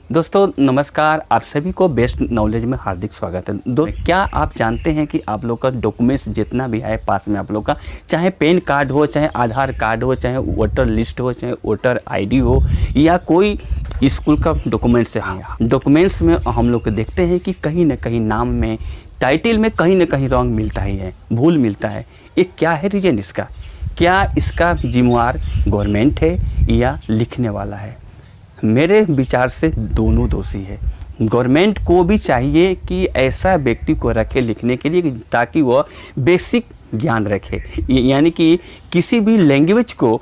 दोस्तों नमस्कार, आप सभी को बेस्ट नॉलेज में हार्दिक स्वागत है। दोस्तों क्या आप जानते हैं कि आप लोग का डॉक्यूमेंट्स जितना भी है पास में आप लोग का, चाहे पैन कार्ड हो, चाहे आधार कार्ड हो, चाहे वोटर लिस्ट हो, चाहे वोटर आईडी हो, या कोई स्कूल का डॉक्यूमेंट्स है, डॉक्यूमेंट्स में हम लोग देखते हैं कि कहीं ना कहीं नाम में, टाइटल में कहीं ना कहीं रॉन्ग मिलता ही है, भूल मिलता है। ये क्या है रीज़न इसका? क्या इसका जिम्मेवार गवर्नमेंट है या लिखने वाला है? मेरे विचार से दोनों दोषी है। गवर्नमेंट को भी चाहिए कि ऐसा व्यक्ति को रखे लिखने के लिए ताकि वह बेसिक ज्ञान रखे, यानी कि किसी भी लैंग्वेज को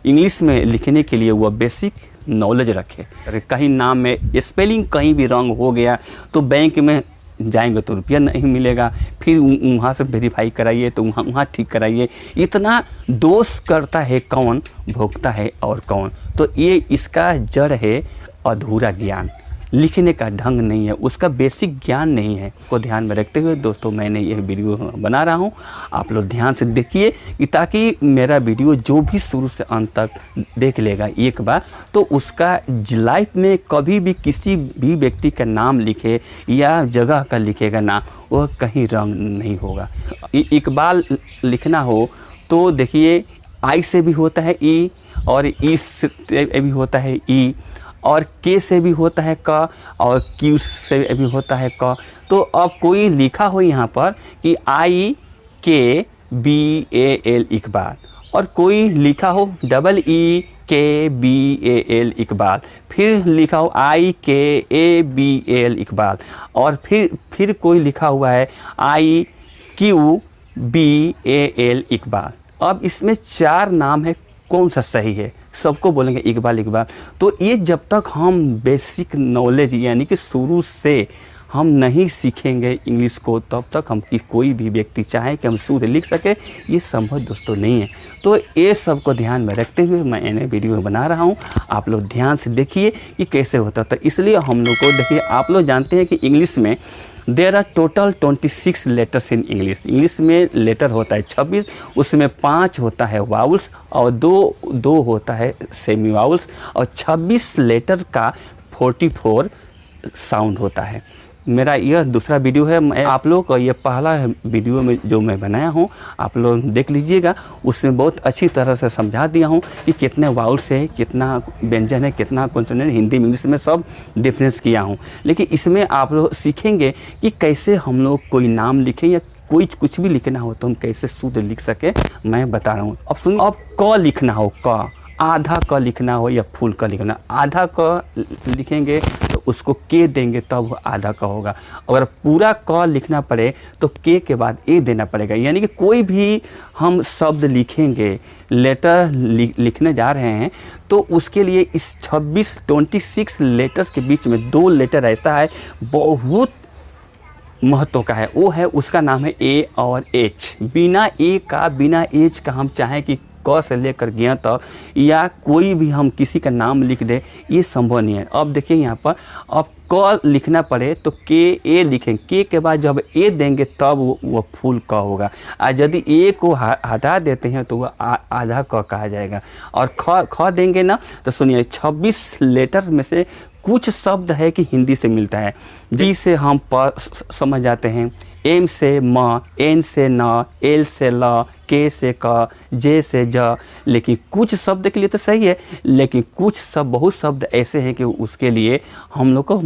इंग्लिश में लिखने के लिए वह बेसिक नॉलेज रखे। कहीं नाम में स्पेलिंग कहीं भी रॉन्ग हो गया तो बैंक में जाएंगे तो रुपया नहीं मिलेगा, फिर वहाँ से वेरीफाई कराइए तो वहाँ ठीक कराइए। इतना दोष करता है कौन, भोगता है और कौन? तो ये इसका जड़ है अधूरा ज्ञान, लिखने का ढंग नहीं है, उसका बेसिक ज्ञान नहीं है। को ध्यान में रखते हुए दोस्तों मैंने यह वीडियो बना रहा हूँ, आप लोग ध्यान से देखिए कि ताकि मेरा वीडियो जो भी शुरू से अंत तक देख लेगा एक बार तो उसका लाइफ में कभी भी किसी भी व्यक्ति का नाम लिखे या जगह का लिखेगा नाम, वह कहीं रंग नहीं होगा। इकबाल लिखना हो तो देखिए आई से भी होता है ई, और ई से भी होता है ई, और के से भी होता है क, और क्यू से भी होता है क। तो अब कोई लिखा हो यहाँ पर कि IKBAL इकबाल, और कोई लिखा हो EEKBAL इकबाल, फिर लिखा हो IKABAL इकबाल, और फिर कोई लिखा हुआ है IQBAL इकबाल। अब इसमें 4 नाम है, कौन सा सही है? सबको बोलेंगे इकबाल इकबाल। तो ये जब तक हम बेसिक नॉलेज यानी कि शुरू से हम नहीं सीखेंगे इंग्लिश को, तब तक हम कोई भी व्यक्ति चाहे कि हम शुद्ध लिख सके, ये संभव दोस्तों नहीं है। तो ये सब को ध्यान में रखते हुए मैंने वीडियो बना रहा हूँ, आप लोग ध्यान से देखिए कि कैसे होता था। इसलिए हम लोग को देखिए, आप लोग जानते हैं कि इंग्लिश में there are total 26 letters in English. English में लेटर होता है 26, उसमें 5 होता है वाउल्स और दो होता है सेमी वाउल्स, और 26 लेटर का 44 साउंड होता है। मेरा यह दूसरा वीडियो है, मैं आप लोग को ये पहला वीडियो में जो मैं बनाया हूँ आप लोग देख लीजिएगा, उसमें बहुत अच्छी तरह से समझा दिया हूँ कि कितने वाउल्स है, कितना व्यंजन है, कितना कॉन्सोनेंट, हिंदी इंग्लिश में सब डिफरेंस किया हूँ। लेकिन इसमें आप लोग सीखेंगे कि कैसे हम लोग कोई नाम लिखें या कोई कुछ भी लिखना हो तो हम कैसे शुद्ध लिख सके, मैं बता रहा हूँ। अब सुनिए, अब क लिखना हो, क आधा क लिखना हो या फुल क लिखना, आधा क लिखेंगे तो उसको के देंगे तब आधा क होगा। अगर पूरा क लिखना पड़े तो के के बाद ए देना पड़ेगा। यानी कि कोई भी हम शब्द लिखेंगे, लेटर लिखने जा रहे हैं तो उसके लिए इस 26 लेटर्स के बीच में 2 लेटर ऐसा है बहुत महत्व का है, वो है, उसका नाम है ए और एच। बिना ए का, बिना एच का हम चाहें कि क से लेकर ज्ञ तक या कोई भी हम किसी का नाम लिख दे, ये संभव नहीं है। अब देखिए यहाँ पर, अब क लिखना पड़े तो के ए लिखेंगे, के के बाद जब ए देंगे तब वो फुल क होगा, और यदि ए को हटा देते हैं तो वह आधा क कहा जाएगा। और ख देंगे ना तो सुनिए, 26 लेटर्स में से कुछ शब्द है कि हिंदी से मिलता है। डी से हम प समझ जाते हैं, एम से म, एन से न, एल से ल, के से क, जे से ज। लेकिन कुछ शब्द के लिए तो सही है, लेकिन कुछ बहुत शब्द ऐसे हैं कि उसके लिए हम लोग को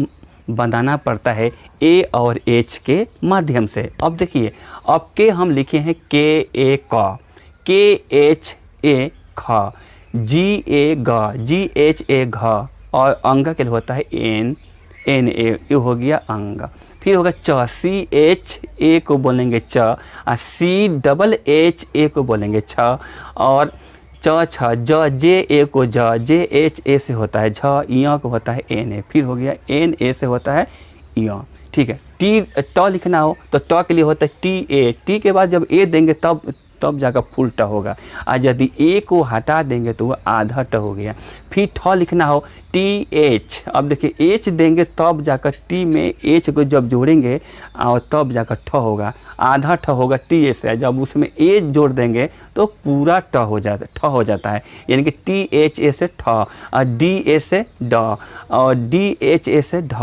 बनाना पड़ता है ए और एच के माध्यम से। अब देखिए, अब के हम लिखे हैं के ए क, के एच ए ख, जी ए ग, जी एच ए घ, और अंग के लिए होता है एन ए, ये हो गया अंग। फिर होगा च, सी एच ए को बोलेंगे च, और सी डबल एच ए को बोलेंगे छ, और च छ, ज जे ए को ज, जे एच ए से होता है झ, य को होता है एन ए, फिर हो गया एन ए से होता है य। ठीक है। टी ट लिखना हो तो ट के लिए होता है टी ए, टी के बाद जब ए देंगे तब तब जाकर फुल ट होगा। और यदि ए को हटा देंगे तो वो आधा ट हो गया। फिर ठ लिखना हो टी एच। अब देखिए एच देंगे तब जाकर टी में एच को जब जोड़ेंगे और तब जाकर ठ होगा, आधा ठ होगा टी एच से। जब उसमें एच जोड़ देंगे तो पूरा ठ हो जाता है, यानी कि टी एच ए से ठ, और डी ए से ड, और डी एच ए से ढ,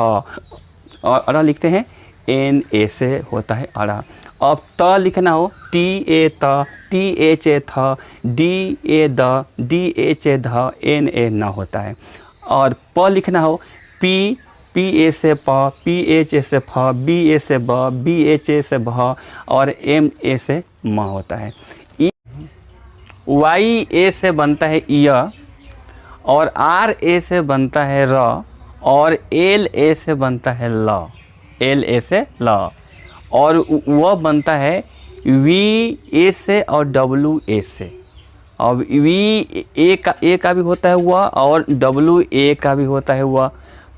और अड़ा लिखते हैं एन ए से होता है अड़ा। अब त लिखना हो टी ए त, टी एच ए थ, D A the, D H A ध, एन ए न होता है। और प लिखना हो पी, पी ए से प, पी एच ए से फ, बी ए से ब, बी एच ए से भ, और एम ए से म होता है। वाई ए से बनता है य, और आर ए से बनता है र, और एल ए से बनता है ल, एल ए से ल, और वह बनता है वी ए से और डब्ल्यू ए से। अब वी ए का भी होता है वह, और डब्ल्यू ए का भी होता है वह।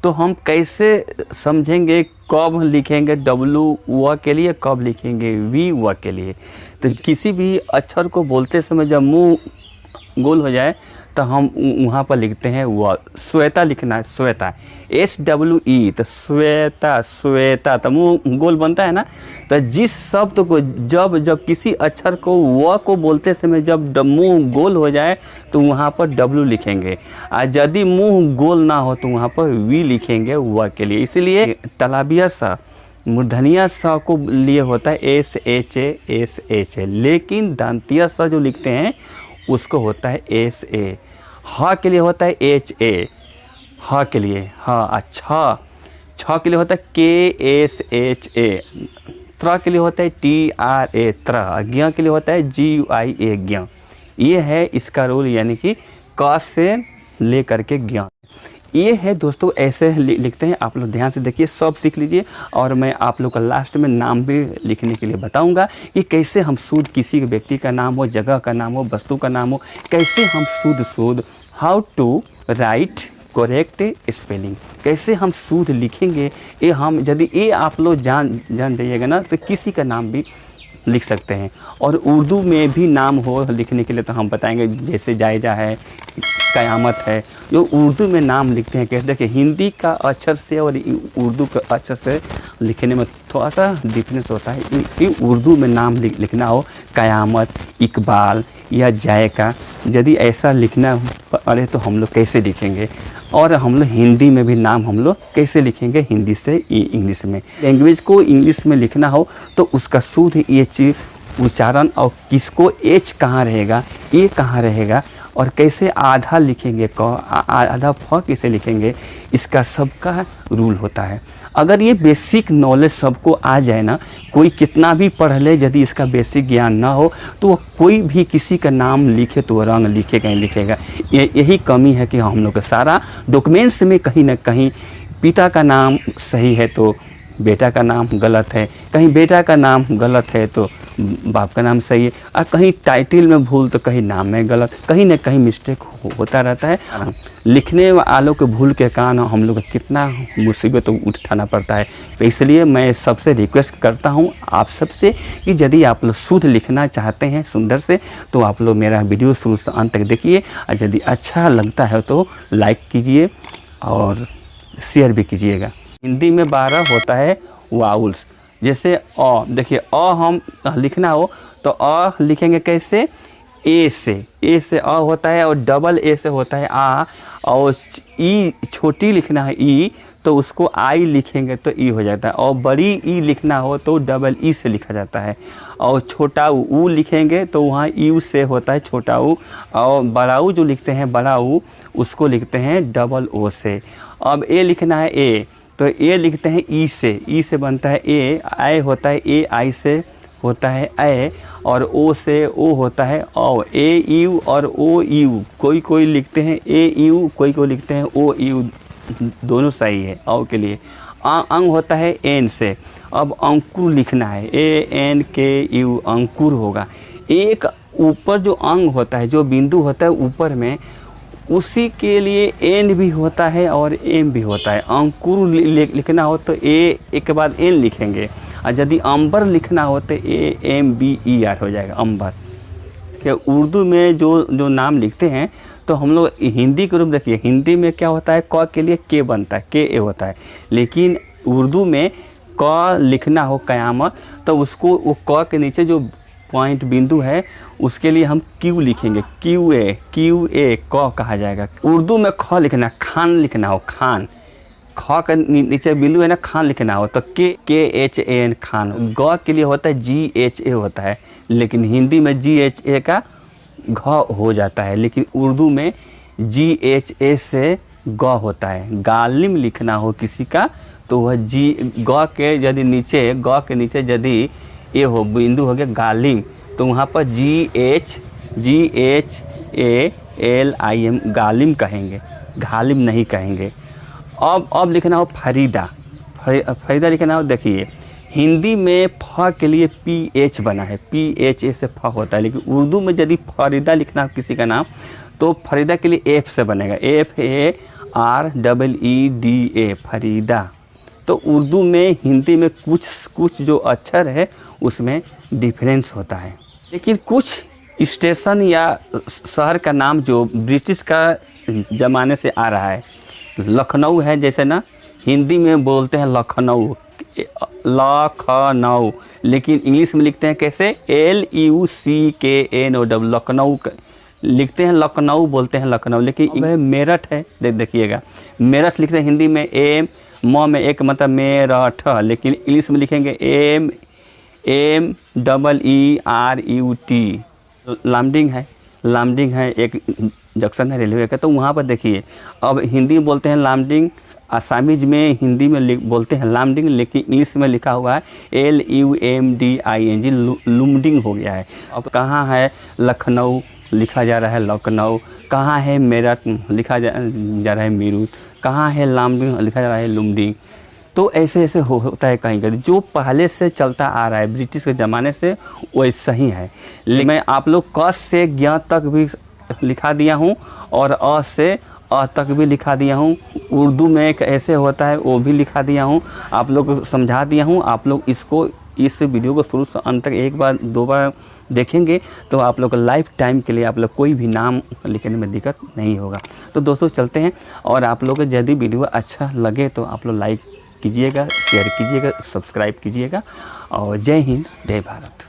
तो हम कैसे समझेंगे, कब लिखेंगे डब्ल्यू व के लिए, कब लिखेंगे वी व के लिए। तो किसी भी अक्षर को बोलते समय जब मुंह गोल हो जाए तो हम वहाँ पर लिखते हैं व। श्वेता लिखना है, श्वेता, एस डब्ल्यू ई, तो श्वेता, श्वेता, तो मुंह गोल बनता है ना। तो जिस शब्द को जब किसी अक्षर को व को बोलते समय जब मुंह गोल हो जाए तो वहाँ पर डब्ल्यू लिखेंगे, और यदि मुंह गोल ना हो तो वहाँ पर वी लिखेंगे व के लिए। इसलिए तलाबिया सा, मूर्धनिया सा को लिए होता है एस एच ए, लेकिन दंतिया सा जो लिखते हैं उसको होता है एस ए। ह के लिए होता है एच ए, ह के लिए हाँ, अच्छा, छ के लिए होता है के एस एच ए, त्र के लिए होता है टी आर ए त्र, ज्ञ के लिए होता है जी यू आई ए ज्ञ। ये है इसका रूल, यानी कि क से ले करके ज्ञ। ये है दोस्तों, ऐसे लिखते हैं। आप लोग ध्यान से देखिए, सब सीख लीजिए। और मैं आप लोग का लास्ट में नाम भी लिखने के लिए बताऊंगा कि कैसे हम शुद्ध, किसी व्यक्ति का नाम हो, जगह का नाम हो, वस्तु का नाम हो, कैसे हम शुद्ध how to write correct spelling, कैसे हम शुद्ध लिखेंगे। ये हम यदि ये आप लोग जान जाइएगा ना तो किसी का नाम भी लिख सकते हैं। और उर्दू में भी नाम हो लिखने के लिए तो हम बताएंगे, जैसे जायजा है, क़यामत है, जो उर्दू में नाम लिखते हैं कैसे। देखिए हिंदी का अक्षर से और उर्दू का अक्षर से लिखने में थोड़ा सा डिफरेंस होता है। कि उर्दू में नाम लिखना हो क़यामत, इकबाल या जायका, यदि ऐसा लिखना पड़े तो हम लोग कैसे लिखेंगे। और हम लोग हिंदी में भी नाम हम लोग कैसे लिखेंगे, हिंदी से इंग्लिश में। लैंग्वेज को इंग्लिश में लिखना हो तो उसका शुद्ध एच उच्चारण, और किसको एच कहाँ रहेगा, ए कहाँ रहेगा, और कैसे आधा लिखेंगे, क आधा फ कैसे लिखेंगे, इसका सबका रूल होता है। अगर ये बेसिक नॉलेज सबको आ जाए ना, कोई कितना भी पढ़ ले, यदि इसका बेसिक ज्ञान ना हो तो कोई भी किसी का नाम लिखे तो रंग लिखेगा ही लिखेगा। यही कमी है कि हम लोग का सारा डॉक्यूमेंट्स में कहीं ना कहीं पिता का नाम सही है तो बेटा का नाम गलत है, कहीं बेटा का नाम गलत है तो बाप का नाम सही है, और कहीं टाइटल में भूल तो कहीं नाम में गलत, कहीं ना कहीं मिस्टेक होता रहता है। लिखने वालों के भूल के कारण हम लोग को कितना मुसीबत उठाना पड़ता है। तो इसलिए मैं सबसे रिक्वेस्ट करता हूं आप सबसे कि यदि आप लोग शुद्ध लिखना चाहते हैं सुंदर से, तो आप लोग मेरा वीडियो शुरू से अंत तक देखिए, और यदि अच्छा लगता है तो लाइक कीजिए और शेयर भी कीजिएगा। हिंदी में 12 होता है वाउल्स, जैसे अ, देखिए अ हम लिखना हो तो अ लिखेंगे कैसे, ए से अ होता है, और डबल ए से होता है आ, और ई छोटी लिखना है ई तो उसको आई लिखेंगे तो ई हो जाता है, और बड़ी ई लिखना हो तो डबल ई से लिखा जाता है, और छोटा ऊ लिखेंगे तो वहाँ यू से होता है छोटा ऊ, और बड़ा ऊ जो लिखते हैं बड़ा ऊ उसको लिखते हैं डबल ओ से। अब ए लिखना है ए तो ए लिखते हैं ई से बनता है ए, आई होता है ए आई से होता है ए, और ओ से ओ होता है ओ, ए यू और ओ यू, कोई लिखते हैं ए यू, कोई लिखते हैं ओ यू, दोनों सही है औ के लिए। अंग होता है एन से। अब अंकुर लिखना है ए एन के यू, अंकुर होगा। एक ऊपर जो अंग होता है, जो बिंदु होता है ऊपर में, उसी के लिए एन भी होता है और एम भी होता है। अंकुर लिखना हो तो ए के बाद एन लिखेंगे, और यदि अंबर लिखना हो तो A M B E R हो जाएगा, अंबर। कि उर्दू में जो नाम लिखते हैं तो हम लोग हिंदी के रूप देखिए, हिंदी में क्या होता है, क के लिए के बनता है, के ए होता है, लेकिन उर्दू में क लिखना हो क़यामत तो उसको वो क के नीचे जो पॉइंट बिंदु है उसके लिए हम क्यू लिखेंगे, क्यू ए क कहा जाएगा। उर्दू में ख लिखना, खान लिखना हो, खान, ख का नीचे बिंदु है ना, खान लिखना हो तो के एच ए एन खान। ग के लिए होता है जी एच ए होता है, लेकिन हिंदी में जी एच ए का घ हो जाता है, लेकिन उर्दू में जी एच ए से ग होता है। गालिम लिखना हो किसी का तो वह जी ग के यदि नीचे, ग के नीचे यदि ए हो, बिंदु हो गया गालिम, तो वहाँ पर G H A L I M गालिम कहेंगे, गालिम नहीं कहेंगे। अब लिखना हो फरीदा, फरीदा लिखना हो, देखिए हिंदी में फ के लिए पी एच बना है, पी एच ए से फ होता है, लेकिन उर्दू में यदि फरीदा लिखना हो किसी का नाम तो फरीदा के लिए एफ से बनेगा, F A R double E D A, Farida. तो उर्दू में हिंदी में कुछ जो अक्षर है उसमें डिफरेंस होता है, लेकिन कुछ स्टेशन या शहर का नाम जो ब्रिटिश का ज़माने से आ रहा है, लखनऊ है जैसे ना, हिंदी में बोलते हैं लखनऊ, लेकिन इंग्लिश में लिखते हैं कैसे, LUCKNOW, लखनऊ लिखते हैं, लखनऊ बोलते हैं लखनऊ, लेकिन मेरठ है, देखिएगा मेरठ लिखते हैं हिंदी में एम म में एक मतलब मेरठ, लेकिन इंग्लिश में लिखेंगे MEERUT। लामडिंग है एक जंक्शन है रेलवे का, तो वहाँ पर देखिए अब हिंदी में बोलते हैं लामडिंग, आसामीज में हिंदी में बोलते हैं लामडिंग, लेकिन इंग्लिश में लिखा हुआ है LUMDING, लुमडिंग हो गया है। अब कहाँ है लखनऊ लिखा जा रहा है लखनऊ, कहाँ है मेरठ लिखा जा रहा है मीरूत, कहाँ है लामडिंग लिखा जा रहा है लुमडिंग। तो ऐसे होता है कहीं कहीं, जो पहले से चलता आ रहा है ब्रिटिश के ज़माने से वैसा ही है। लेकिन मैं आप लोग क से ज्ञ तक भी लिखा दिया हूँ और अ से अ तक भी लिखा दिया हूँ। उर्दू में एक ऐसे होता है वो भी लिखा दिया हूँ, आप लोग को समझा दिया हूँ। आप लोग इस वीडियो को शुरू से अंत तक एक बार दो बार देखेंगे तो आप लोग लाइफ टाइम के लिए आप लोग कोई भी नाम लिखने में दिक्कत नहीं होगा। तो दोस्तों चलते हैं, और आप लोग को यदि वीडियो अच्छा लगे तो आप लोग लाइक कीजिएगा, शेयर कीजिएगा, सब्सक्राइब कीजिएगा, और जय हिंद जय भारत।